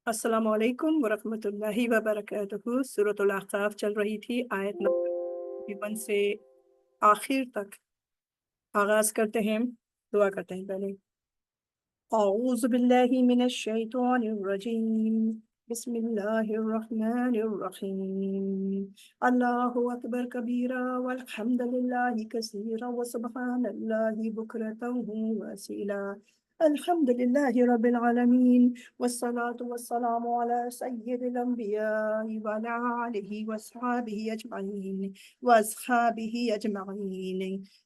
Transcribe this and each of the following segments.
السلام علیکم ورحمۃ اللہ وبرکاتہ۔ سورۃ الاحقاف چل رہی تھی، آیت نمبر 1 سے آخر تک آغاز کرتے ہیں، دعا کرتے ہیں پہلے۔ اعوذ باللہ من الشیطان الرجیم، بسم اللہ الرحمن الرحیم۔ اللہ اکبر کبیرا والحمد للہ کثیرا وسبحان اللہ بکرۃ واسیلا۔ الحمد للہ رب العالمین والصلاة والسلام على سید الانبیاء وعلى آلہ واصحابہ اجمعین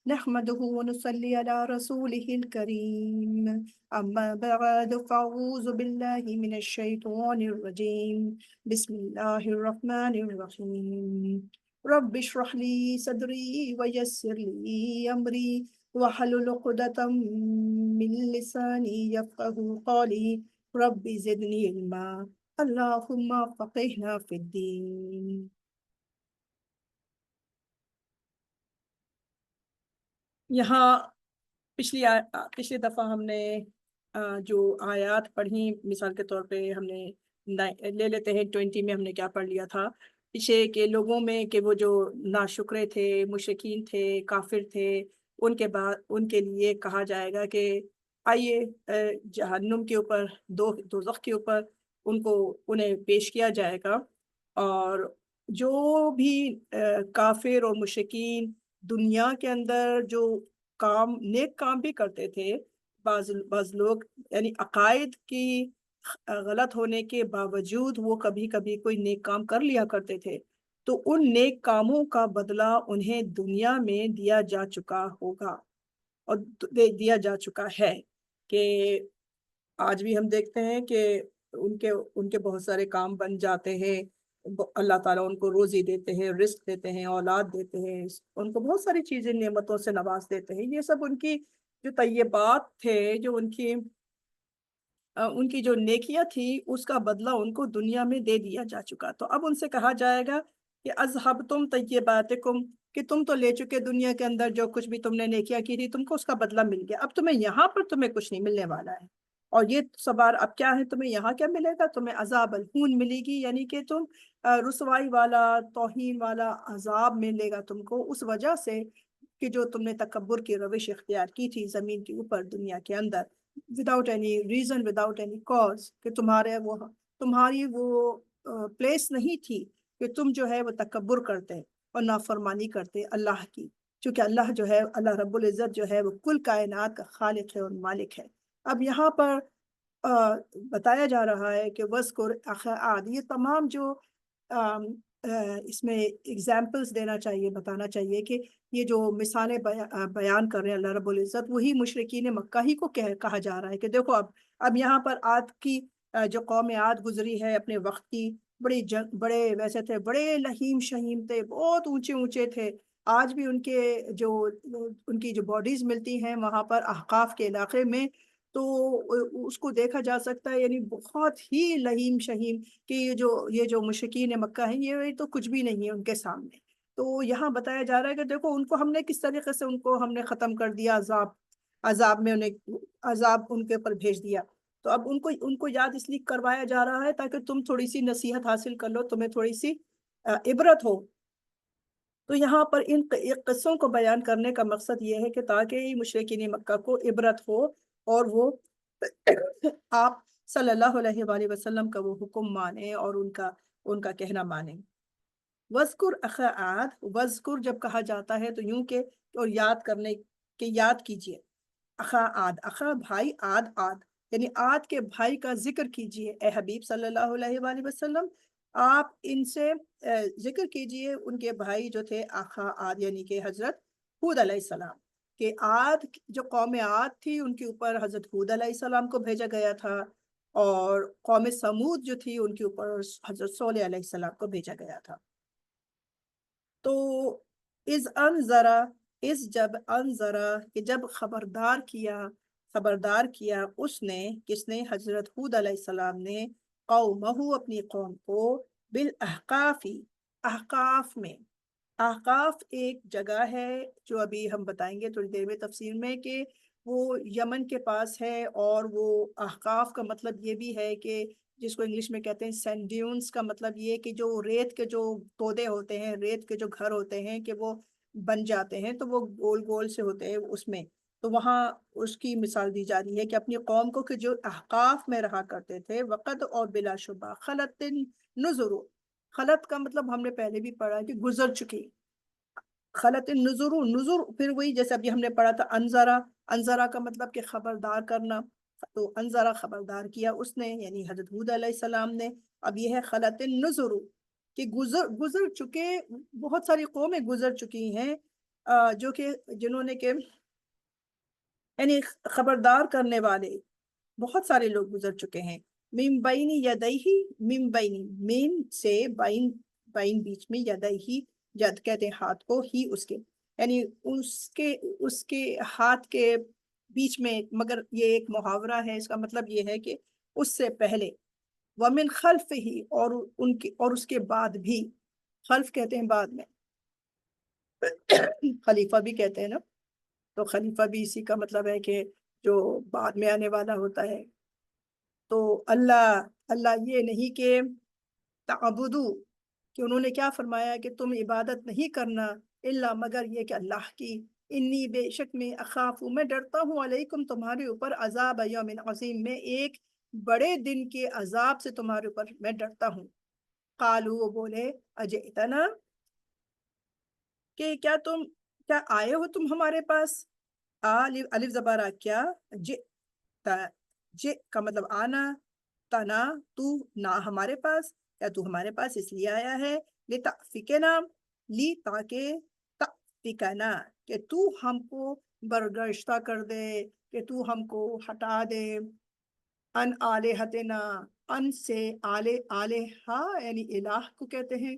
نحمده ونصلي على رسوله الكريم، أما بعد فأعوذ بالله من الشيطان الرجيم، بسم الله الرحمن الرحيم۔ رب اشرح لي صدري ويسر لي أمري واحلل عقدة من لساني يفقهوا قولي، رب زدني علما، اللهم فقهنا في الدين۔ یہاں پچھلی دفعہ ہم نے جو آیات پڑھی، مثال کے طور پہ ہم نے لے لیتے ہیں 20 میں ہم نے کیا پڑھ لیا تھا پیچھے کے لوگوں میں، کہ وہ جو ناشکرے تھے، مشرکین تھے، کافر تھے، ان کے بعد ان کے لیے کہا جائے گا کہ آئیے جہنم کے اوپر، دوزخ کے اوپر انہیں پیش کیا جائے گا، اور جو بھی کافر اور مشرکین دنیا کے اندر جو نیک کام بھی کرتے تھے، بعض لوگ یعنی عقائد کی غلط ہونے کے باوجود وہ کبھی کبھی کوئی نیک کام کر لیا کرتے تھے، تو ان نیک کاموں کا بدلہ انہیں دنیا میں دیا جا چکا ہوگا اور دیا جا چکا ہے۔ کہ آج بھی ہم دیکھتے ہیں کہ ان کے بہت سارے کام بن جاتے ہیں، اللہ تعالیٰ ان کو روزی دیتے ہیں، رزق دیتے ہیں، اولاد دیتے ہیں، ان کو بہت ساری چیزیں نعمتوں سے نواز دیتے ہیں۔ یہ سب ان کی جو طیبات تھے، جو ان کی جو نیکیاں تھی، اس کا بدلہ ان کو دنیا میں دے دیا جا چکا۔ تو اب ان سے کہا جائے گا کہ اذہبتم طیباتکم، کہ تم تو لے چکے دنیا کے اندر جو کچھ بھی تم نے نیکیاں کی تھی، تم کو اس کا بدلہ مل گیا، اب تمہیں یہاں پر تمہیں کچھ نہیں ملنے والا ہے۔ اور یہ سوال اب کیا ہے، تمہیں یہاں کیا ملے گا؟ تمہیں عذاب الہون ملے گی، یعنی کہ تم رسوائی والا، توہین والا عذاب ملے گا تم کو، اس وجہ سے کہ جو تم نے تکبر کی روش اختیار کی تھی زمین کے اوپر، دنیا کے اندر، without any reason, without any cause, کہ تمہاری وہ پلیس نہیں تھی کہ تم جو ہے وہ تکبر کرتے اور نافرمانی کرتے اللہ کی، چونکہ اللہ جو ہے، اللہ رب العزت جو ہے وہ کل کائنات کا خالق ہے اور مالک ہے۔ اب یہاں پر بتایا جا رہا ہے کہ وَاذْكُرْ أَخَا عَادٍ، یہ تمام جو اس میں اگزامپلز دینا چاہیے، بتانا چاہیے کہ یہ جو مثالیں بیان کر رہے ہیں اللہ رب العزت، وہی مشرکین مکہ ہی کو کہا جا رہا ہے کہ دیکھو اب یہاں پر عاد کی جو قوم عاد گزری ہے اپنے وقت کی، بڑے ویسے تھے، بڑے لہیم شہیم تھے، بہت اونچے اونچے تھے۔ آج بھی ان کی جو باڈیز ملتی ہیں وہاں پر احقاف کے علاقے میں، تو اس کو دیکھا جا سکتا ہے، یعنی بہت ہی لہیم شہیم، کہ یہ جو مشرکین مکہ ہیں، یہ تو کچھ بھی نہیں ہے ان کے سامنے۔ تو یہاں بتایا جا رہا ہے کہ دیکھو ان کو ہم نے کس طریقے سے ہم نے ختم کر دیا، عذاب میں عذاب ان کے اوپر بھیج دیا۔ تو اب ان کو یاد اس لیے کروایا جا رہا ہے تاکہ تم تھوڑی سی نصیحت حاصل کر لو، تمہیں تھوڑی سی عبرت ہو۔ تو یہاں پر ان قصوں کو بیان کرنے کا مقصد یہ ہے کہ تاکہ مشرکین مکہ کو عبرت ہو، اور وہ آپ صلی اللہ علیہ وآلہ وسلم کا وہ حکم مانے اور ان کا کہنا مانے۔ وَاذْكُرْ أَخَا عَادٍ، وَاذْكُرْ جب کہا جاتا ہے تو یوں کہ اور یاد کیجئے، اخا عاد، اخا بھائی، عاد یعنی عاد کے بھائی کا ذکر کیجئے، اے حبیب صلی اللہ علیہ وآلہ وسلم، آپ ان سے ذکر کیجئے ان کے بھائی جو تھے اخا عاد، یعنی کہ حضرت ہود علیہ السلام، کہ عاد جو قوم عاد تھی ان کے اوپر حضرت ہود علیہ السلام کو بھیجا گیا تھا، اور قوم سمود جو تھی ان کے اوپر حضرت صالح علیہ السلام کو بھیجا گیا تھا۔ تو جب انذرا، کہ جب خبردار کیا اس نے، کس نے؟ حضرت ہود علیہ السلام نے، قومہ، اپنی قوم کو، بالاحقاف، احقاف میں۔ احقاف ایک جگہ ہے جو ابھی ہم بتائیں گے تھوڑی دیر میں تفسیر میں، کہ وہ یمن کے پاس ہے، اور وہ احقاف کا مطلب یہ بھی ہے کہ جس کو انگلش میں کہتے ہیں سینڈ ڈیونز، کا مطلب یہ کہ جو ریت کے جو تودے ہوتے ہیں، ریت کے جو گھر ہوتے ہیں کہ وہ بن جاتے ہیں، تو وہ گول گول سے ہوتے ہیں اس میں. تو وہاں اس کی مثال دی جا رہی ہے کہ اپنی قوم کو کہ جو احقاف میں رہا کرتے تھے، وقت اور بلا شبہ خلط نظر. خلط کا مطلب ہم نے پہلے بھی پڑھا کہ گزر چکی. خلط نظر، نظر پھر وہی جیسے ابھی ہم نے پڑھا تھا انذرا. انذرا کا مطلب کہ خبردار کرنا، تو انذرا خبردار کیا اس نے، یعنی حضرت ہود علیہ السلام نے. اب یہ ہے خلط نظر کہ گزر چکے، بہت ساری قومیں گزر چکی ہیں جو کہ جنہوں نے کہ یعنی خبردار کرنے والے بہت سارے لوگ گزر چکے ہیں. من بین یدیہ، من بین، من سے، بین، بین بیچ میں، یدیہ ید کہتے ہیں ہاتھ کو، ہی اس کے، یعنی اس کے ہاتھ کے بیچ میں. مگر یہ ایک محاورہ ہے، اس کا مطلب یہ ہے کہ اس سے پہلے. ومن خلف ہی، اور ان کے، اور اس کے بعد بھی. خلف کہتے ہیں بعد میں، خلیفہ بھی کہتے ہیں نا. تو خلیفہ بھی اسی کا مطلب ہے کہ جو بعد میں آنے والا ہوتا ہے. تو اللہ یہ نہیں کہ تعبدو، کہ انہوں نے کیا فرمایا کہ تم عبادت نہیں کرنا، الا مگر یہ کہ اللہ کی. انی بے شک میں، اخاف میں ڈرتا ہوں، علیکم تمہارے اوپر، عذاب یوم عظیم، میں ایک بڑے دن کے عذاب سے تمہارے اوپر میں ڈرتا ہوں. قالو، وہ بولے، اجئتنا، کہ کیا آئے ہو تم ہمارے پاس. الف زبر کیا، جے کا مطلب آنا، تنا تو، نہ ہمارے پاس، یا تو ہمارے پاس اس لیے آیا ہے. لتعفکنا، لی تاکہ، تعفکنا کہ تو ہم کو برگشتہ کر دے، کہ تو ہم کو ہٹا دے. ان آلہتنا، ان سے، آلہہ یعنی الہ کو کہتے ہیں،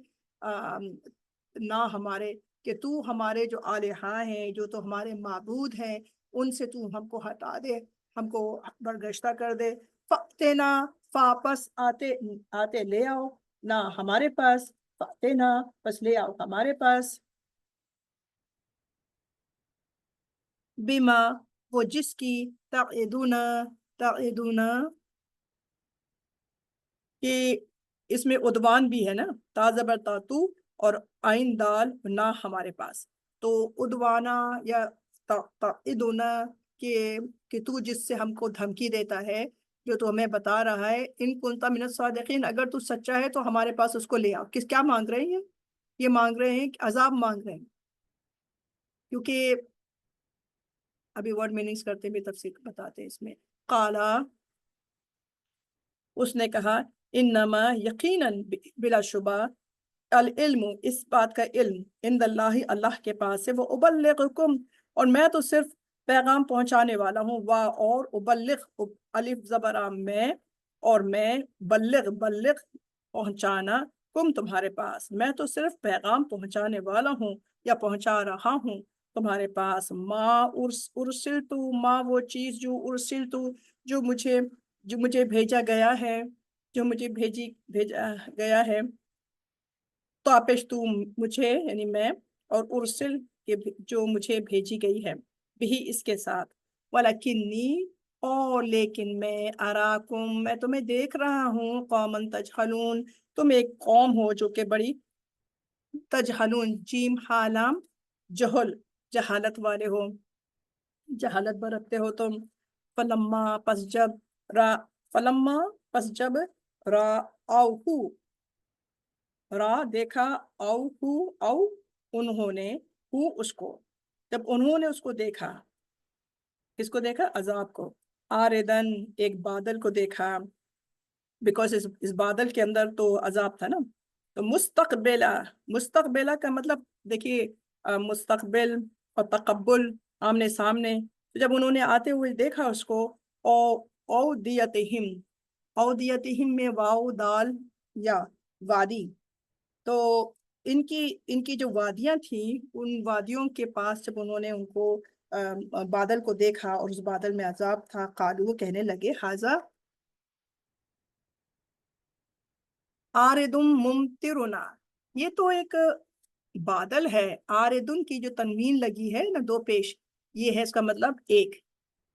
نہ ہمارے، کہ تو ہمارے جو آلہہ ہیں، جو تو ہمارے معبود ہیں، ان سے تو ہم کو ہٹا دے، ہم کو برگشتہ کر دے. فاتنا، واپس آتے لے آؤ، نہ ہمارے پاس، فاتنا پس لے آؤ ہمارے پاس. بما، وہ جس کی، تعدون کہ اس میں ادوان بھی ہے نا، تا زبر تاتو، اور آئین دال نہ ہمارے پاس. تو ادوانا یا تعدونا کہ تو جس سے ہم کو دھمکی دیتا ہے، جو تو ہمیں بتا رہا ہے، ان کنتا من الصادقین، اگر تو سچا ہے تو ہمارے پاس اس کو لے آؤ. کیا مانگ رہے ہیں؟ یہ مانگ رہے ہیں کہ عذاب مانگ رہے ہیں، کیونکہ ابھی ورڈ میننگز کرتے ہوئے تفسیر بتاتے ہیں اس میں. قالا، اس نے کہا، انما یقیناً، بلا شبہ، العلم اس بات کا علم، عند اللہ اللہ کے پاس ہے. وہ ابلغکم، اور میں تو صرف پیغام پہنچانے والا ہوں. وا، اور ابلغ، الف زبر میں، اور میں، بلغ پہنچانا، کم تمہارے پاس، میں تو صرف پیغام پہنچانے والا ہوں یا پہنچا رہا ہوں تمہارے پاس. ارسلتو، وہ چیز، جو مجھے بھیجا گیا ہے، جو مجھے بھیجا گیا ہے. تو آپش تو مجھے، یعنی میں، اور ارسل کے جو مجھے بھیجی گئی ہے، بھی اس کے ساتھ. ولکنی، اور لیکن میں، اراکم میں تمہیں دیکھ رہا ہوں، قومن تجہلون تم ایک قوم ہو جو کہ بڑی، تجہلون جیم حالام، جہل جہالت والے ہو، جہالت برتتے ہو تم. فلما پس جب، فلما پس جب، آؤہو دیکھا، او انہوں نے، اس کو، جب انہوں نے اس کو دیکھا. کس کو دیکھا؟ عذاب کو. آردن، ایک بادل کو دیکھا، بیکاز اس بادل کے اندر تو عذاب تھا نا. تو مستقبلہ کا مطلب دیکھیے، مستقبل اور تقبل آمنے سامنے. تو جب انہوں نے آتے ہوئے دیکھا اس کو، او دیتہم میں واو دال یا وادی. تو ان کی جو وادیاں تھیں، ان وادیوں کے پاس جب انہوں نے ان کو بادل کو دیکھا اور اس بادل میں عذاب تھا، قالو، وہ کہنے لگے، حاذا آردم ممطرنا، یہ تو ایک بادل ہے. آردن کی جو تنوین لگی ہے نا، دو پیش، یہ ہے اس کا مطلب ایک.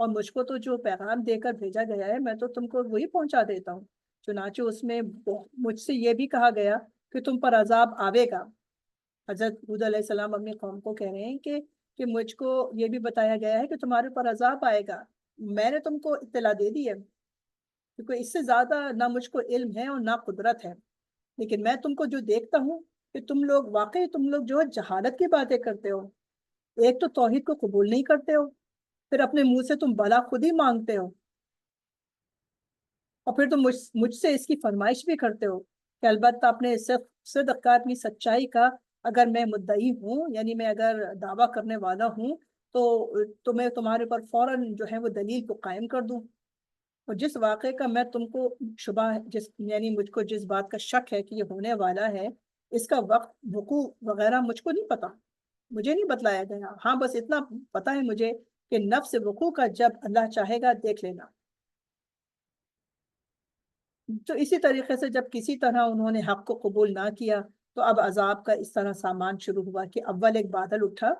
اور مجھ کو تو جو پیغام دے کر بھیجا گیا ہے میں تو تم کو وہی پہنچا دیتا ہوں۔ چنانچہ اس میں مجھ سے یہ بھی کہا گیا کہ تم پر عذاب آوے گا۔ حضرت ہود علیہ السلام اپنی قوم کو کہہ رہے ہیں کہ مجھ کو یہ بھی بتایا گیا ہے کہ تمہارے پر عذاب آئے گا، میں نے تم کو اطلاع دے دی ہے، کیونکہ اس سے زیادہ نہ مجھ کو علم ہے اور نہ قدرت ہے، لیکن میں تم کو جو دیکھتا ہوں کہ تم لوگ واقعی تم لوگ جو ہے جہالت کی باتیں کرتے ہو، ایک تو توحید کو قبول نہیں کرتے ہو، پھر اپنے منہ سے تم بھلا خود ہی مانگتے ہو، اور پھر تم مجھ سے اس کی فرمائش بھی کرتے ہو کہ البتہ اپنے صدق کا، اپنی سچائی کا اگر میں مدعی ہوں، یعنی میں اگر دعویٰ کرنے والا ہوں تو میں تمہارے پر فوراً جو ہے وہ دلیل کو قائم کر دوں۔ اور جس واقعے کا میں تم کو شبہ یعنی مجھ کو جس بات کا شک ہے کہ یہ ہونے والا ہے، اس کا وقت وقوع وغیرہ مجھ کو نہیں پتا، مجھے نہیں بتلایا گیا، ہاں بس اتنا پتا ہے مجھے کہ نفس وقوع کا جب اللہ چاہے گا دیکھ لینا۔ تو اسی طریقے سے جب کسی طرح انہوں نے حق کو قبول نہ کیا تو اب عذاب کا اس طرح سامان شروع ہوا کہ اول ایک بادل اٹھا،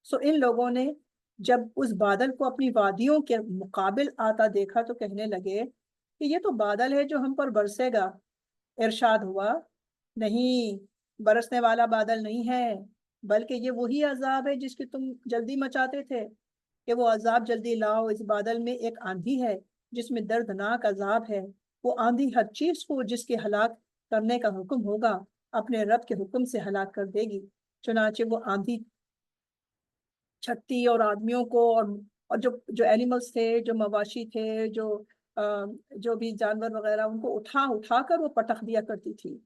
سو ان لوگوں نے جب اس بادل کو اپنی وادیوں کے مقابل آتا دیکھا تو کہنے لگے کہ یہ تو بادل ہے جو ہم پر برسے گا۔ ارشاد ہوا، نہیں، برسنے والا بادل نہیں ہے، بلکہ یہ وہی عذاب ہے جس کی تم جلدی مچاتے تھے کہ وہ عذاب جلدی لاؤ۔ اس بادل میں ایک آندھی ہے جس میں دردناک عذاب ہے، وہ آندھی ہر چیز کو جس کے ہلاک کرنے کا حکم ہوگا اپنے رب کے حکم سے ہلاک کر دے گی۔ چنانچہ وہ آندھی چھٹی اور آدمیوں کو اور جو اینیملز تھے، جو مواشی تھے، جو بھی جانور وغیرہ، ان کو اٹھا اٹھا کر وہ پٹخ دیا کرتی تھی،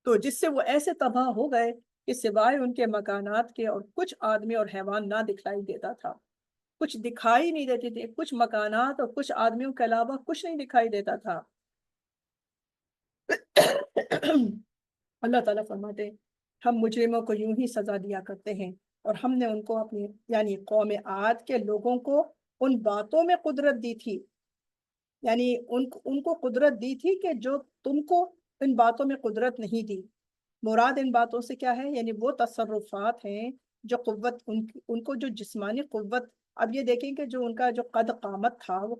تو جس سے وہ ایسے تباہ ہو گئے کہ سوائے ان کے مکانات کے اور کچھ آدمی اور حیوان نہ دکھائی دیتا تھا، کچھ دکھائی نہیں دیتے تھے، کچھ مکانات اور کچھ آدمیوں کے علاوہ کچھ نہیں دکھائی دیتا تھا۔ اللہ تعالیٰ فرماتے ہیں ہم مجرموں کو یوں ہی سزا دیا کرتے ہیں، اور ہم نے ان کو اپنی یعنی قوم عاد کے لوگوں کو ان باتوں میں قدرت دی تھی، یعنی ان کو قدرت دی تھی کہ جو تم کو ان باتوں میں قدرت نہیں دی۔ مراد ان باتوں سے کیا ہے؟ یعنی وہ تصرفات ہیں جو قوت ان کو جو جسمانی قوت، اب یہ دیکھیں کہ جو ان کا جو قد قامت تھا، وہ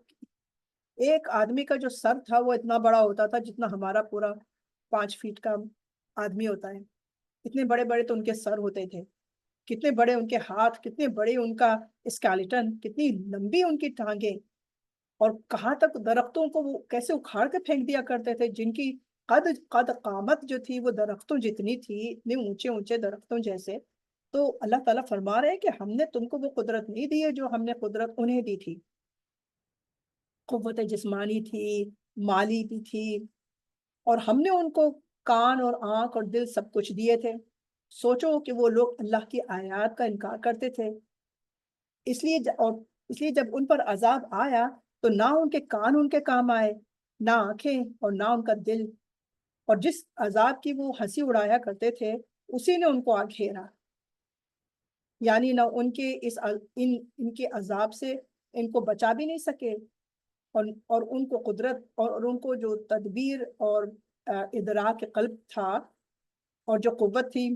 ایک آدمی کا جو سر تھا وہ اتنا بڑا ہوتا تھا جتنا ہمارا پورا 5 فیٹ کا آدمی ہوتا ہے، اتنے بڑے بڑے تو ان کے سر ہوتے تھے، کتنے بڑے ان کے ہاتھ، کتنے بڑے ان کا اسکیلیٹن، کتنی لمبی ان کی ٹانگیں، اور کہاں تک درختوں کو وہ کیسے اکھاڑ کے پھینک دیا کرتے تھے، جن کی قد قامت جو تھی وہ درختوں جتنی تھی، اتنے اونچے اونچے درختوں جیسے۔ تو اللہ تعالیٰ فرما رہے ہیں کہ ہم نے تم کو وہ قدرت نہیں دی ہے جو ہم نے قدرت انہیں دی تھی، قوت جسمانی تھی، مالی بھی تھی، اور ہم نے ان کو کان اور آنکھ اور دل سب کچھ دیے تھے۔ سوچو کہ وہ لوگ اللہ کی آیات کا انکار کرتے تھے، اس لیے جب ان پر عذاب آیا تو نہ ان کے کان ان کے کام آئے، نہ آنکھیں اور نہ ان کا دل، اور جس عذاب کی وہ ہنسی اڑایا کرتے تھے اسی نے ان کو آ گھیرا، یعنی نہ ان کے عذاب سے ان کو بچا بھی نہیں سکے، اور ان کو قدرت اور ان کو جو تدبیر اور ادراک قلب تھا اور جو قوت تھی،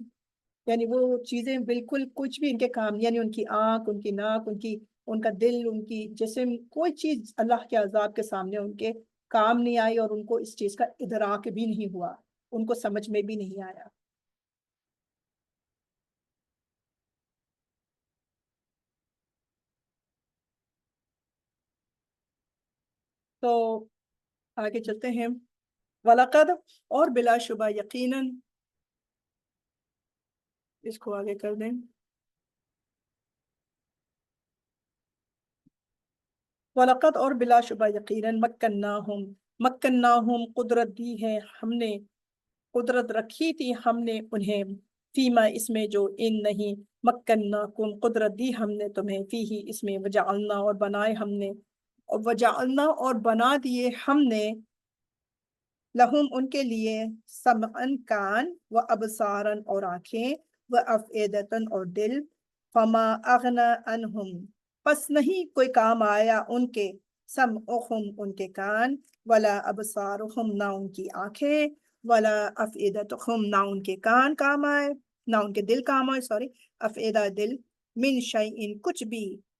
یعنی وہ چیزیں بالکل کچھ بھی ان کے کام، یعنی ان کی آنکھ، ان کی ناک، ان کا دل، ان کی جسم، کوئی چیز اللہ کے عذاب کے سامنے ان کے کام نہیں آئی، اور ان کو اس چیز کا ادراک بھی نہیں ہوا، ان کو سمجھ میں بھی نہیں آیا۔ تو آگے چلتے ہیں، وَلَقَدْ، اور بلا شبہ یقیناً، اس کو آگے کر دیں، وَلَقَدْ، اور بلا شبہ یقیناً، مکناہم قدرت دی ہے ہم نے، قدرت رکھی تھی ہم نے انہیں، فیما اس میں جو ان نہیں، مکناکم قدرت دی ہم نے تمہیں، فیہی اس میں، وجعلنا اور بنائے ہم نے، اور وجعلنا اور بنا دیے ہم نے، لہم ان کے لیے، سمعن کان، و ابصارن اور آنکھیں، و افئدتن اور دل، فما اغنا عنہم پس نہیں کوئی کام آیا ان کے، سمعہم ان کے کان، ولا ابصارہم نہ ان کی آنکھیں، ولا افئدتہم نہ ان کے کان کام آئے، نہ ان کے دل کام آئے، سوری، افئدہ دل، من شیئن کچھ بھی،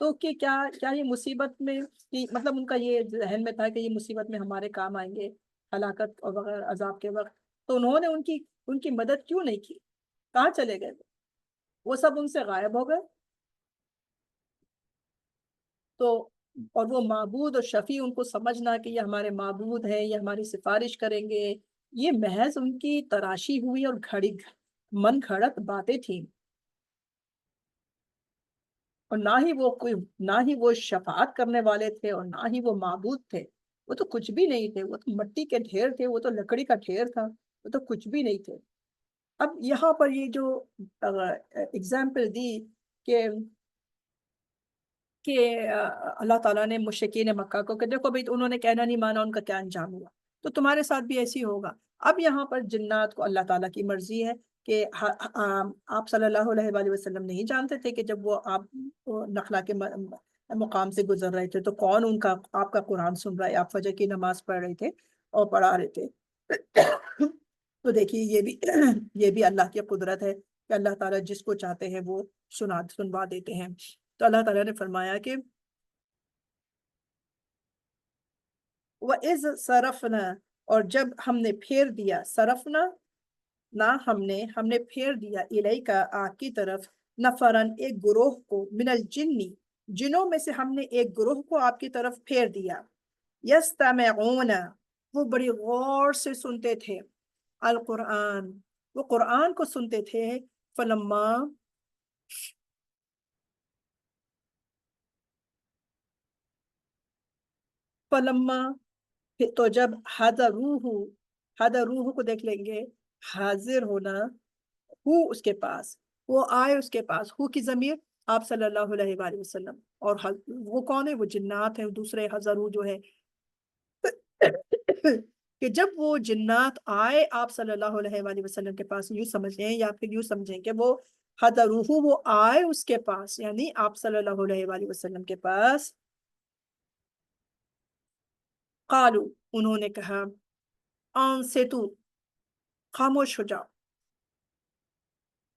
تو کہ کیا کیا یہ مصیبت میں، مطلب ان کا یہ ذہن میں تھا کہ یہ مصیبت میں ہمارے کام آئیں گے، ہلاکت اور وغیرہ عذاب کے وقت، تو انہوں نے ان کی مدد کیوں نہیں کی؟ کہاں چلے گئے وہ سب ان سے غائب ہو گئے؟ تو اور وہ معبود اور شفیع ان کو سمجھنا کہ یہ ہمارے معبود ہیں، یہ ہماری سفارش کریں گے، یہ محض ان کی تراشی ہوئی اور من گھڑت باتیں تھیں، اور نہ ہی وہ شفاعت کرنے والے تھے اور نہ ہی وہ معبود تھے، وہ تو کچھ بھی نہیں تھے، وہ تو مٹی کے ڈھیر تھے، وہ تو لکڑی کا ڈھیر تھا، وہ تو کچھ بھی نہیں تھے۔ اب یہاں پر یہ جو اگزامپل دی کہ کہ اللہ تعالیٰ نے مشرکین مکہ کو کہ دیکھو بھائی انہوں نے کہنا نہیں مانا، ان کا کیا انجام ہوا، تو تمہارے ساتھ بھی ایسی ہوگا۔ اب یہاں پر جنات کو اللہ تعالیٰ کی مرضی ہے کہ آپ صلی اللہ علیہ وآلہ وسلم نہیں جانتے تھے کہ جب وہ آپ نخلا کے مقام سے گزر رہے تھے تو کون ان کا آپ کا قرآن سن رہا ہے، آپ فجر کی نماز پڑھ رہے تھے اور پڑھا رہے تھے۔ تو دیکھیے یہ بھی اللہ کی قدرت ہے کہ اللہ تعالیٰ جس کو چاہتے ہیں وہ سنوا دیتے ہیں۔ تو اللہ تعالیٰ نے فرمایا کہ وَإِذْ صَرَفْنَا، اور جب ہم نے پھیر دیا، صرفنا نہ ہم نے پھیر دیا الیکا آپ کی طرف، نفرن ایک گروہ کو، من الجنی جنوں میں سے ہم نے ایک گروہ کو آپ کی طرف پھیر دیا، یستمعون وہ بڑی غور سے سنتے تھے، القرآن وہ قرآن کو سنتے تھے، فلما فلما تو جب حضروہ کو دیکھ لیں گے، حاضر ہونا، ہو اس کے پاس، وہ آئے اس کے پاس، ہو کی ضمیر آپ صلی اللہ علیہ وآلہ وسلم، اور وہ کون ہے؟ وہ جنات ہیں، دوسرے حضرو جو ہے کہ جب وہ جنات آئے آپ صلی اللہ علیہ وآلہ وسلم کے پاس، یوں سمجھیں یا پھر یوں سمجھیں کہ وہ حضروہ وہ آئے اس کے پاس، یعنی آپ صلی اللہ علیہ وآلہ وسلم کے پاس، قالو انہوں نے کہا، انصتو خاموش ہو جاؤ۔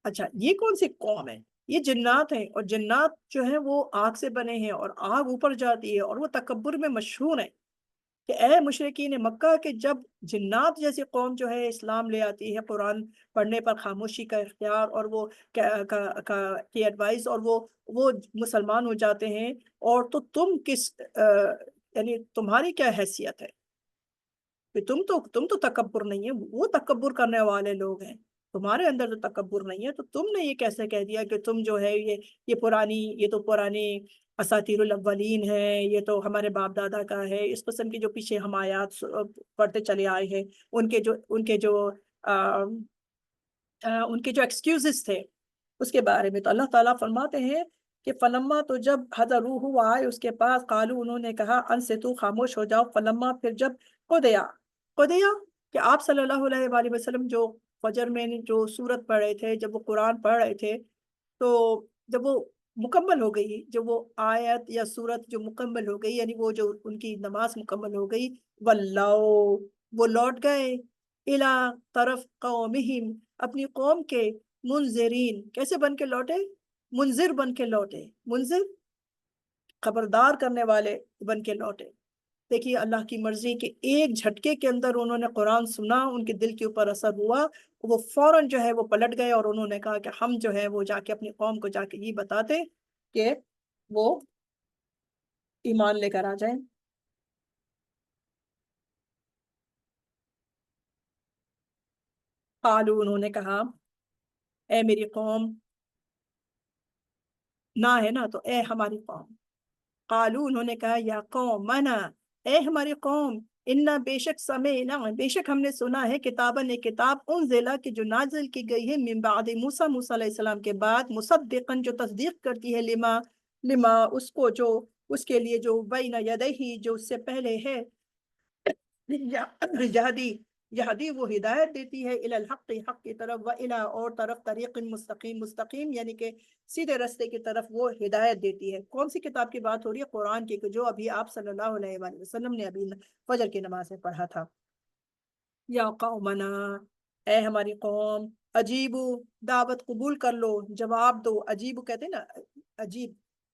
اچھا یہ کون سی قوم ہے؟ یہ جنات ہیں، اور جنات جو ہیں وہ آگ سے بنے ہیں، اور آگ اوپر جاتی ہے، اور وہ تکبر میں مشہور ہیں کہ اے مشرکین مکہ کے جب جنات جیسی قوم جو ہے اسلام لے آتی ہے، قرآن پڑھنے پر خاموشی کا اختیار اور وہ کی ایڈوائس، اور وہ مسلمان ہو جاتے ہیں، اور تو تم کس یعنی تمہاری کیا حیثیت ہے کہ تم تو تکبر نہیں ہے، وہ تکبر کرنے والے لوگ ہیں، تمہارے اندر تو تکبر نہیں ہے، تو تم نے یہ کیسے کہہ دیا کہ تم جو ہے یہ تو پرانی اساطیر الاولین ہے، یہ تو ہمارے باپ دادا کا ہے، اس قسم کی جو پیچھے ہم آیات پڑھتے چلے آئے ہیں، ان کے جو ایکسکیوزز تھے اس کے بارے میں، تو اللہ تعالیٰ فرماتے ہیں کہ فلما تو جب حضروہ آئے اس کے پاس، قالو انہوں نے کہا، ان سے تو خاموش ہو جاؤ، فلما پھر جب قدیا کہ آپ صلی اللہ علیہ وآلہ وسلم جو فجر میں جو سورت پڑھ رہے تھے، جب وہ قرآن پڑھ رہے تھے، تو جب وہ مکمل ہو گئی، جب وہ آیت یا سورت جو مکمل ہو گئی، یعنی وہ جو ان کی نماز مکمل ہو گئی، واللو وہ لوٹ گئے، الا طرف قومہم اپنی قوم کے، منذرین کیسے بن کے لوٹے؟ منذر بن کے لوٹے، منذر خبردار کرنے والے بن کے لوٹے۔ دیکھیے اللہ کی مرضی کہ ایک جھٹکے کے اندر انہوں نے قرآن سنا، ان کے دل کے اوپر اثر ہوا، وہ فوراً جو ہے وہ پلٹ گئے، اور انہوں نے کہا کہ ہم جو ہے وہ جا کے اپنی قوم کو جا کے یہ بتاتے کہ وہ ایمان لے کر آ جائیں۔ قالو انہوں نے کہا، اے میری قوم، نہ ہے نا تو اے ہماری قوم، قالو انہوں نے کہا، یا قومنا اے ہماری قوم، انا بے شک سمعنا بے شک ہم نے سنا ہے، کتاباً ایک کتاب، انزلہ کی جو نازل کی گئی ہے، من بعد موسیٰ علیہ السلام کے بعد، مصدقاً جو تصدیق کرتی ہے، لما اس کو جو اس کے لیے جو بین یدیہ جو اس سے پہلے ہے، یہدی یہدی وہ ہدایت دیتی ہے، الی الحق حق کی طرف، و الی اور طرف، طریق مستقیم مستقیم یعنی کہ سیدھے رستے کی طرف وہ ہدایت دیتی ہے۔ کون سی کتاب کی بات ہو رہی ہے؟ قرآن کی، جو ابھی آپ صلی اللہ علیہ وآلہ وسلم نے ابھی فجر کی نماز میں پڑھا تھا۔ یا قومنا اے ہماری قوم، عجیبو دعوت قبول کر لو، جواب دو، عجیب کہتے ہیں نا، عجیب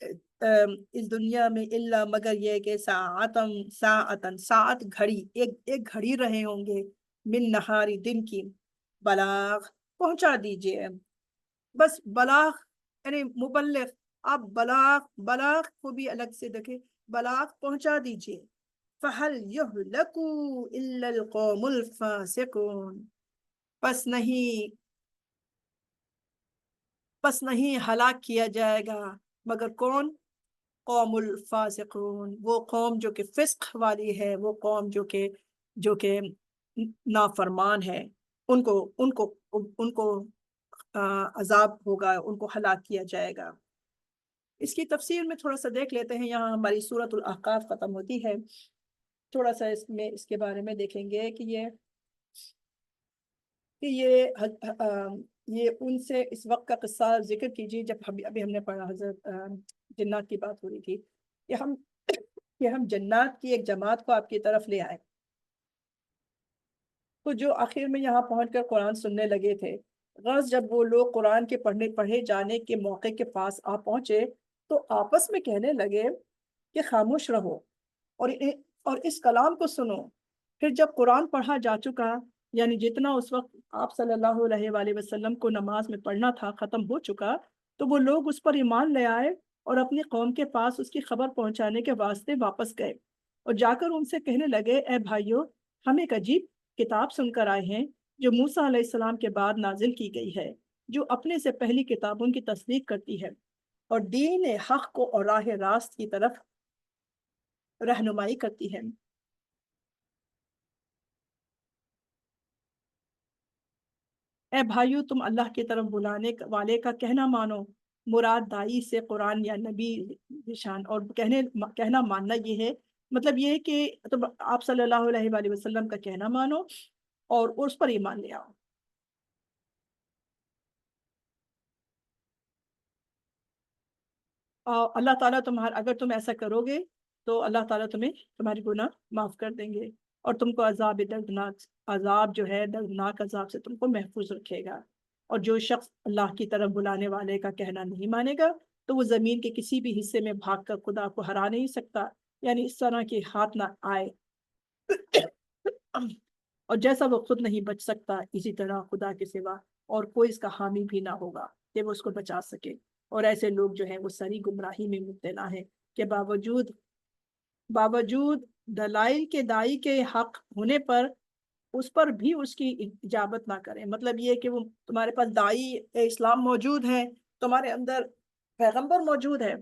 اس دنیا میں الا مگر یہ کہ ساعت گھڑی، ایک گھڑی رہے ہوں گے، من نہاری دن کی، بلاغ پہنچا دیجئے، بس بلاغ یعنی مبلغ، آپ بلاغ کو بھی الگ سے دیکھیں، بلاغ پہنچا دیجئے، فَهَلْ يُهْلَكُ إِلَّا الْقَوْمُ الْفَاسِقُونَ، پس نہیں ہلاک کیا جائے گا مگر کون؟ قوم الفاسقون، وہ قوم جو کہ فسق والی ہے، وہ قوم جو کہ نافرمان ہے، ان کو عذاب ہوگا، ان کو ہلاک کیا جائے گا۔ اس کی تفسیر میں تھوڑا سا دیکھ لیتے ہیں، یہاں ہماری سورۃ الاحقاف ختم ہوتی ہے، تھوڑا سا اس کے بارے میں دیکھیں گے کہ یہ ان سے اس وقت کا قصہ ذکر کیجیے جب ابھی ہم نے پڑھا، حضرت جنات کی بات ہو رہی تھی کہ ہم جنات کی ایک جماعت کو آپ کی طرف لے آئے، تو جو آخر میں یہاں پہنچ کر قرآن سننے لگے تھے، غرض جب وہ لوگ قرآن کے پڑھے جانے کے موقع کے پاس آ پہنچے تو آپس میں کہنے لگے کہ خاموش رہو اور اس کلام کو سنو۔ پھر جب قرآن پڑھا جا چکا، یعنی جتنا اس وقت آپ صلی اللہ علیہ وآلہ وسلم کو نماز میں پڑھنا تھا ختم ہو چکا، تو وہ لوگ اس پر ایمان لے آئے اور اپنی قوم کے پاس اس کی خبر پہنچانے کے واسطے واپس گئے اور جا کر ان سے کہنے لگے، اے بھائیو، ہم ایک عجیب کتاب سن کر آئے ہیں جو موسیٰ علیہ السلام کے بعد نازل کی گئی ہے، جو اپنے سے پہلی کتابوں کی تصدیق کرتی ہے اور دین حق کو اور راہ راست کی طرف رہنمائی کرتی ہے۔ اے بھائیو، تم اللہ کی طرف بلانے والے کا کہنا مانو، مراد دائی سے قرآن یا نبی نشان، اور کہنا ماننا یہ ہے، مطلب یہ ہے کہ تم آپ صلی اللہ علیہ وآلہ وسلم کا کہنا مانو اور اس پر ایمان لے آؤ۔ اللہ تعالیٰ اگر تم ایسا کرو گے تو اللہ تعالیٰ تمہیں تمہاری گناہ معاف کر دیں گے اور تم کو عذاب جو ہے دردناک عذاب سے تم کو محفوظ رکھے گا۔ اور جو شخص اللہ کی طرف بلانے والے کا کہنا نہیں مانے گا تو وہ زمین کے کسی بھی حصے میں بھاگ کر خدا کو ہرا نہیں سکتا، یعنی اس طرح کے ہاتھ نہ آئے اور جیسا وہ خود نہیں بچ سکتا، اسی طرح خدا کے سوا اور کوئی اس کا حامی بھی نہ ہوگا کہ وہ اس کو بچا سکے۔ اور ایسے لوگ جو ہیں وہ ساری گمراہی میں مبتلا ہیں کہ باوجود دلائل کے دائی کے حق ہونے پر اس پر بھی اس کی اجابت نہ کریں۔ مطلب یہ کہ وہ تمہارے پاس دائی اسلام موجود ہے، تمہارے اندر پیغمبر موجود ہے،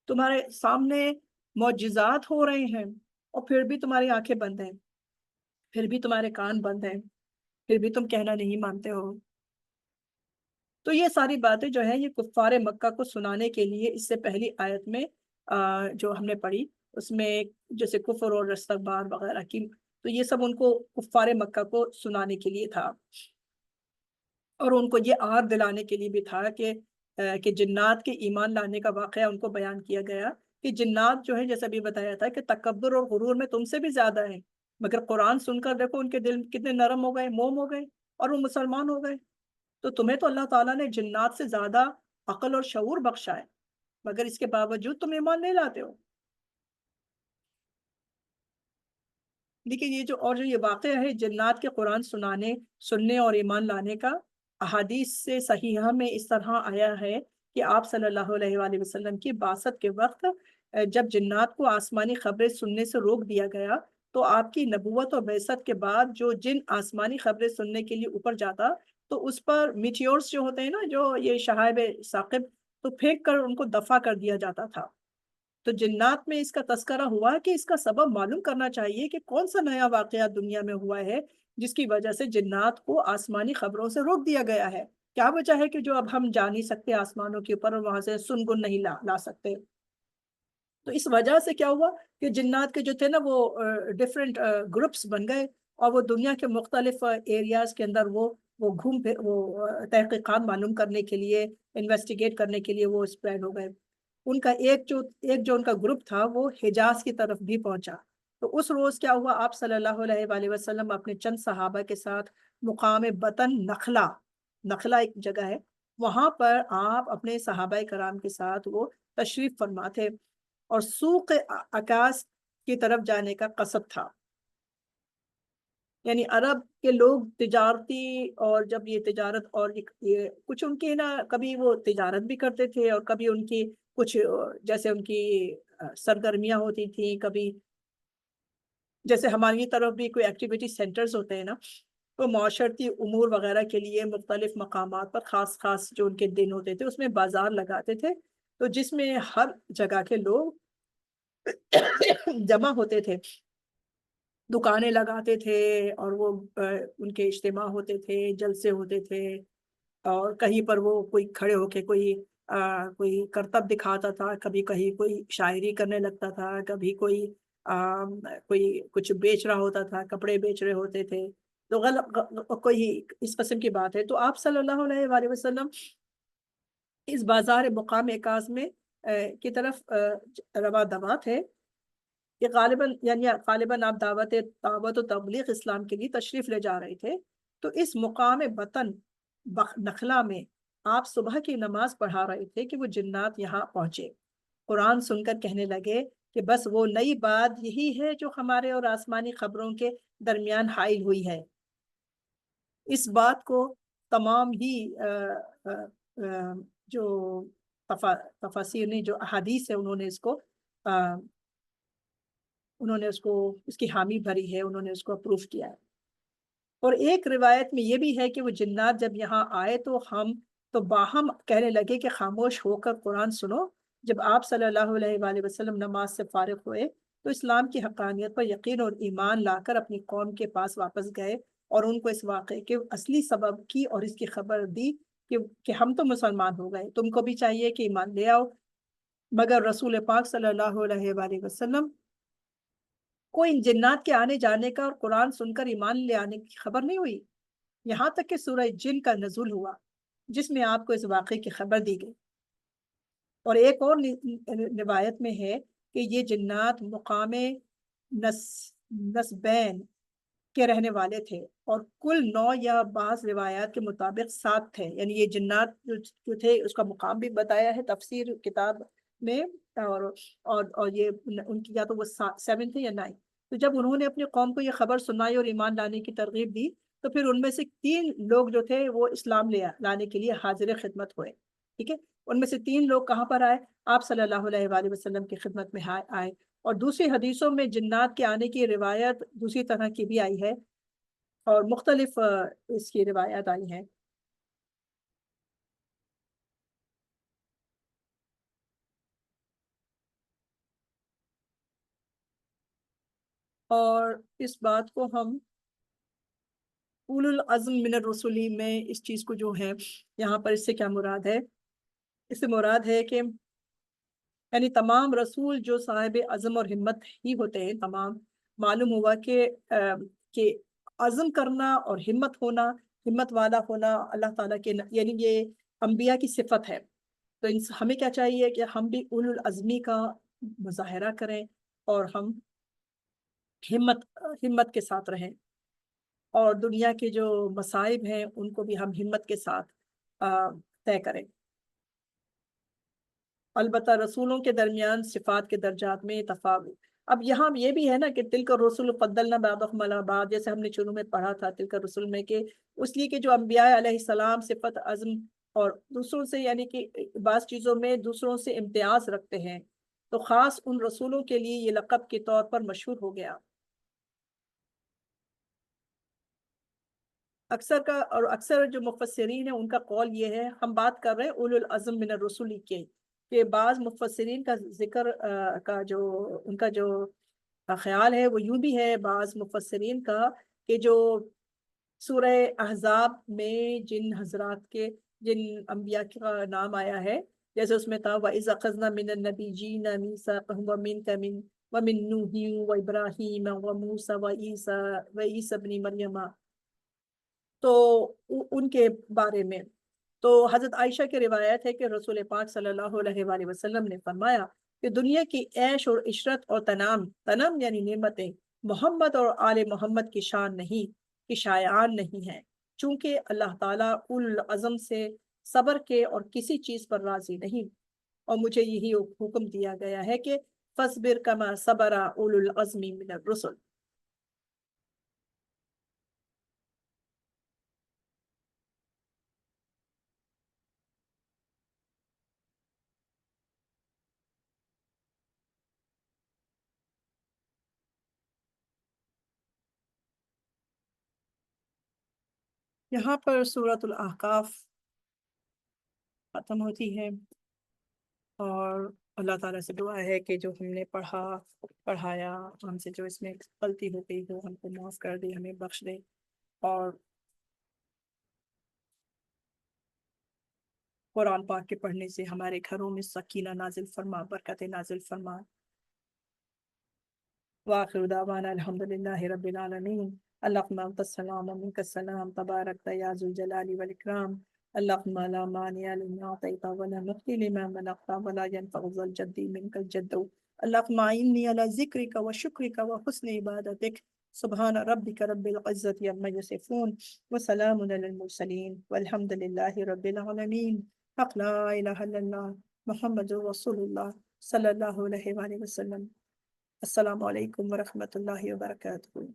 تمہارے سامنے معجزات ہو رہے ہیں، اور پھر بھی تمہاری آنکھیں بند ہیں، پھر بھی تمہارے کان بند ہیں، پھر بھی تم کہنا نہیں مانتے ہو۔ تو یہ ساری باتیں جو ہیں یہ کفار مکہ کو سنانے کے لیے، اس سے پہلی آیت میں جو ہم نے پڑھی اس میں جیسے کفر اور استکبار وغیرہ کی، تو یہ سب ان کو کفار مکہ کو سنانے کے لیے تھا اور ان کو یہ آر دلانے کے لیے بھی تھا کہ جنات کے ایمان لانے کا واقعہ ان کو بیان کیا گیا کہ جنات جو ہے جیسا بھی بتایا تھا کہ تکبر اور غرور میں تم سے بھی زیادہ ہے، مگر قرآن سن کر دیکھو ان کے دل کتنے نرم ہو گئے، موم ہو گئے اور وہ مسلمان ہو گئے۔ تو تمہیں تو اللہ تعالیٰ نے جنات سے زیادہ عقل اور شعور بخشا ہے، مگر اس کے باوجود تم ایمان نہیں لاتے ہو۔ لیکن یہ واقعہ ہے جنات کے قرآن سننے اور ایمان لانے کا، احادیث سے صحیحہ میں اس طرح آیا ہے کہ آپ صلی اللہ علیہ وآلہ وسلم کی بعثت کے وقت جب جنات کو آسمانی خبریں سننے سے روک دیا گیا تو آپ کی نبوت اور بعثت کے بعد جو جن آسمانی خبریں سننے کے لیے اوپر جاتا تو اس پر میٹیورز جو ہوتے ہیں نا، جو یہ شہاب ثاقب، تو پھینک کر ان کو دفع کر دیا جاتا تھا۔ تو جنات میں اس کا تذکرہ ہوا کہ اس کا سبب معلوم کرنا چاہیے کہ کون سا نیا واقعہ دنیا میں ہوا ہے جس کی وجہ سے جنات کو آسمانی خبروں سے روک دیا گیا ہے۔ کیا وجہ ہے کہ جو اب ہم جا نہیں سکتے آسمانوں کے اوپر اور وہاں سے سنگن نہیں لا سکتے؟ تو اس وجہ سے کیا ہوا کہ جنات کے جو تھے نا وہ ڈفرینٹ گروپس بن گئے اور وہ دنیا کے مختلف ایریاز کے اندر وہ تحقیقات معلوم کرنے کے لیے، انویسٹیگیٹ کرنے کے لیے وہ اسپریڈ ہو گئے۔ ان کا ایک جو ان کا گروپ تھا وہ حجاز کی طرف بھی پہنچا۔ تو اس روز کیا ہوا، آپ صلی اللہ علیہ وآلہ وسلم اپنے چند صحابہ کے ساتھ مقام بطن نخلا ایک جگہ ہے، وہاں پر آپ اپنے صحابہ کرام کے ساتھ وہ تشریف فرما تھے، اور سوق عکاس کی طرف جانے کا قصد تھا۔ یعنی عرب کے لوگ تجارتی، اور جب یہ تجارت اور یہ کچھ ان کے نا، کبھی وہ تجارت بھی کرتے تھے اور کبھی ان کی کچھ جیسے ان کی سرگرمیاں ہوتی تھیں، کبھی جیسے ہماری طرف بھی کوئی ایکٹیویٹی سینٹرز ہوتے ہیں نا، تو معاشرتی امور وغیرہ کے لیے مختلف مقامات پر خاص خاص جو ان کے دن ہوتے تھے اس میں بازار لگاتے تھے، تو جس میں ہر جگہ کے لوگ جمع ہوتے تھے، دکانیں لگاتے تھے، اور وہ ان کے اجتماع ہوتے تھے، جلسے ہوتے تھے، اور کہیں پر وہ کوئی کھڑے ہو کے کوئی کرتب دکھاتا تھا، کبھی کہیں کوئی شاعری کرنے لگتا تھا، کبھی کوئی کچھ بیچ رہا ہوتا تھا، کپڑے بیچ رہے ہوتے تھے، تو کوئی اس قسم کی بات ہے۔ تو آپ صلی اللہ علیہ وآلہ وسلم اس بازار مقام عکاظ میں کی طرف رواں دوا تھے، کہ غالباً آپ دعوت و تبلیغ اسلام کے لیے تشریف لے جا رہے تھے۔ تو اس مقام وطن نخلا میں آپ صبح کی نماز پڑھا رہے تھے کہ وہ جنات یہاں پہنچے، قرآن سن کر کہنے لگے کہ بس وہ نئی بات یہی ہے جو ہمارے اور آسمانی خبروں کے درمیان حائل ہوئی ہے۔ اس بات کو تمام ہی جو تفاسیر نے، جو احادیث ہے، انہوں نے اس کی حامی بھری ہے، انہوں نے اس کو اپروف کیا ہے۔ اور ایک روایت میں یہ بھی ہے کہ وہ جنات جب یہاں آئے تو ہم تو باہم کہنے لگے کہ خاموش ہو کر قرآن سنو۔ جب آپ صلی اللہ علیہ وآلہ وسلم نماز سے فارغ ہوئے تو اسلام کی حقانیت پر یقین اور ایمان لا کر اپنی قوم کے پاس واپس گئے، اور ان کو اس واقعے کے اصلی سبب کی اور اس کی خبر دی کہ ہم تو مسلمان ہو گئے، تم کو بھی چاہیے کہ ایمان لے آؤ۔ مگر رسول پاک صلی اللہ علیہ وآلہ وسلم کو ان جنات کے آنے جانے کا اور قرآن سن کر ایمان لے آنے کی خبر نہیں ہوئی، یہاں تک کہ سورہ جن کا نزول ہوا جس میں آپ کو اس واقعے کی خبر دی گئی۔ اور ایک اور روایت میں ہے کہ یہ جنات مقام نسبین کے رہنے والے تھے، اور کل 9 یا بعض روایات کے مطابق 7 تھے، یعنی یہ جنات جو تھے اس کا مقام بھی بتایا ہے تفسیر کتاب میں، اور یہ ان کی یا تو وہ 7 تھے یا 9۔ تو جب انہوں نے اپنی قوم کو یہ خبر سنائی اور ایمان لانے کی ترغیب دی تو پھر ان میں سے 3 لوگ جو تھے وہ اسلام لانے کے لیے حاضر خدمت ہوئے، ٹھیک ہے۔ ان میں سے 3 لوگ کہاں پر آئے؟ آپ صلی اللہ علیہ وآلہ وسلم کی خدمت میں آئے۔ اور دوسری حدیثوں میں جنات کے آنے کی روایت دوسری طرح کی بھی آئی ہے، اور مختلف اس کی روایات آئی ہیں۔ اور اس بات کو ہم اولو العزم من الرسلی میں اس چیز کو جو ہے یہاں پر اس سے کیا مراد ہے؟ اس سے مراد ہے کہ یعنی تمام رسول جو صاحب عزم اور ہمت ہی ہوتے ہیں، تمام معلوم ہوا کہ عزم کرنا اور ہمت والا ہونا اللہ تعالیٰ کے، یعنی یہ انبیاء کی صفت ہے۔ تو ہمیں کیا چاہیے کہ ہم بھی اولو العزمی کا مظاہرہ کریں، اور ہم ہمت کے ساتھ رہیں، اور دنیا کے جو مصائب ہیں ان کو بھی ہم ہمت کے ساتھ طے کریں۔ البتہ رسولوں کے درمیان صفات کے درجات میں تفاوت۔ اب یہاں یہ بھی ہے نا کہ تلک الرسل فضلنا بعضهم علی بعض، جیسے ہم نے شروع میں پڑھا تھا تلک الرسل میں، کہ اس لیے کہ جو انبیاء علیہ السلام صفت عزم اور دوسروں سے، یعنی کہ بعض چیزوں میں دوسروں سے امتیاز رکھتے ہیں، تو خاص ان رسولوں کے لیے یہ لقب کے طور پر مشہور ہو گیا۔ اکثر جو مفسرین ہیں ان کا قول یہ ہے، ہم بات کر رہے ہیں اولو العزم من الرسل کی، کہ بعض مفسرین کا ذکر ان کا جو خیال ہے وہ یوں بھی ہے، بعض مفسرین کا، کہ جو سورہ احزاب میں جن انبیاء کا نام آیا ہے، جیسے اس میں تھا وَإِذْ أَخَذْنَا مِنَ النَّبِيِّينَ مِيثَاقَهُمْ وَمِنْكَ وَمِن نُوحٍ وَإِبْرَاهِيمَ وَمُوسَىٰ وَعِيسَىٰ ابْنِ مَرْيَمَ، تو ان کے بارے میں تو حضرت عائشہ کی روایت ہے کہ رسول پاک صلی اللہ علیہ وآلہ وسلم نے فرمایا کہ دنیا کی عیش اور عشرت اور تنم یعنی نعمتیں محمد اور آل محمد کی شایعان نہیں ہیں، چونکہ اللہ تعالیٰ اولو العزم سے صبر کے اور کسی چیز پر راضی نہیں، اور مجھے یہی حکم دیا گیا ہے کہ فصبر کما صبر اولو العزم من الرسل۔ یہاں پر سورۃ الاحقاف ختم ہوتی ہے، اور اللہ تعالیٰ سے دعا ہے کہ جو ہم نے پڑھایا، ہم سے جو اس میں غلطی ہو گئی وہ ہم کو معاف کر دے، ہمیں بخش دے، اور قرآن پاک کے پڑھنے سے ہمارے گھروں میں سکینہ نازل فرما، برکت نازل فرما۔ وآخر دعوانا الحمد لله رب العالمين۔ اللهم أنت السلام ومنك السلام، تبارك يا ذو الجلال والإكرام، اللهم لا مانع لما أعطيت ولا معطي لما منعت ولا ينفع ذا الجد منك الجد، اللهم أعني على ذكرك وشكرك وحسن عبادتك، سبحان ربك رب العزة عما يصفون وسلام على المرسلين والحمد لله رب العالمين، حق لا إله إلا الله محمد رسول الله صلى الله عليه وآله وسلم۔ السلام علیکم ورحمۃ اللہ وبرکاتہ۔